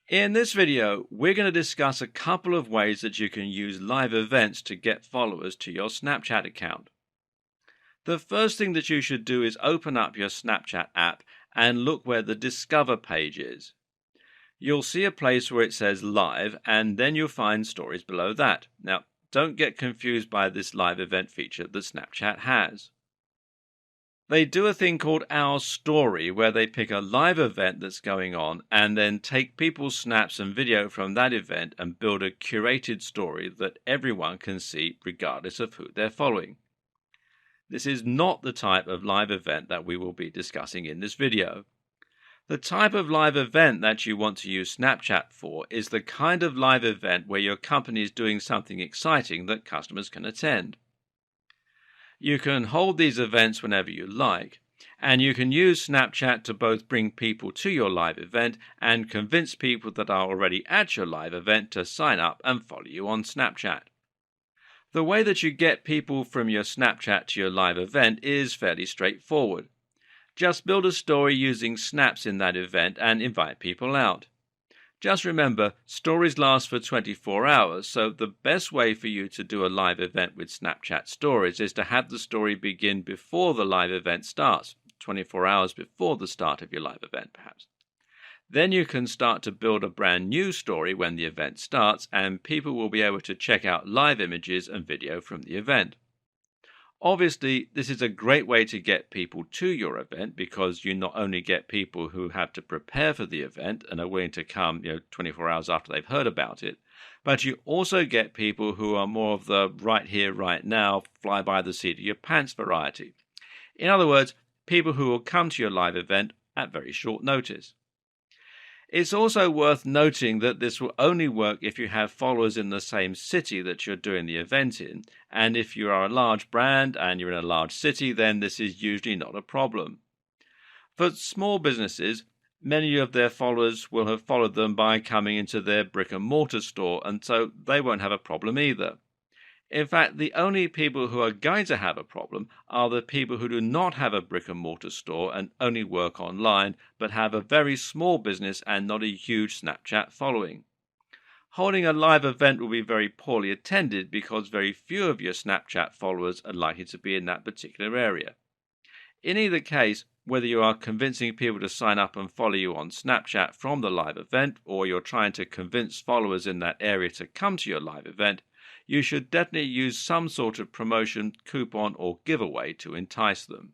In this video, we're going to discuss a couple of ways that you can use live events to get followers to your Snapchat account. The first thing that you should do is open up your Snapchat app and look where the Discover page is. You'll see a place where it says Live, and then you'll find stories below that. Now, don't get confused by this live event feature that Snapchat has. They do a thing called Our Story, where they pick a live event that's going on and then take people's snaps and video from that event and build a curated story that everyone can see regardless of who they're following. This is not the type of live event that we will be discussing in this video. The type of live event that you want to use Snapchat for is the kind of live event where your company is doing something exciting that customers can attend. You can hold these events whenever you like, and you can use Snapchat to both bring people to your live event and convince people that are already at your live event to sign up and follow you on Snapchat. The way that you get people from your Snapchat to your live event is fairly straightforward. Just build a story using snaps in that event and invite people out. Just remember, stories last for 24 hours, so the best way for you to do a live event with Snapchat stories is to have the story begin before the live event starts, 24 hours before the start of your live event perhaps. Then you can start to build a brand new story when the event starts, and people will be able to check out live images and video from the event. Obviously, this is a great way to get people to your event because you not only get people who have to prepare for the event and are willing to come 24 hours after they've heard about it, but you also get people who are more of the right here, right now, fly by the seat of your pants variety. In other words, people who will come to your live event at very short notice. It's also worth noting that this will only work if you have followers in the same city that you're doing the event in, and if you are a large brand and you're in a large city, then this is usually not a problem. For small businesses, many of their followers will have followed them by coming into their brick-and-mortar store, and so they won't have a problem either. In fact, the only people who are going to have a problem are the people who do not have a brick-and-mortar store and only work online, but have a very small business and not a huge Snapchat following. Holding a live event will be very poorly attended because very few of your Snapchat followers are likely to be in that particular area. In either case, whether you are convincing people to sign up and follow you on Snapchat from the live event, or you're trying to convince followers in that area to come to your live event, you should definitely use some sort of promotion, coupon, or giveaway to entice them.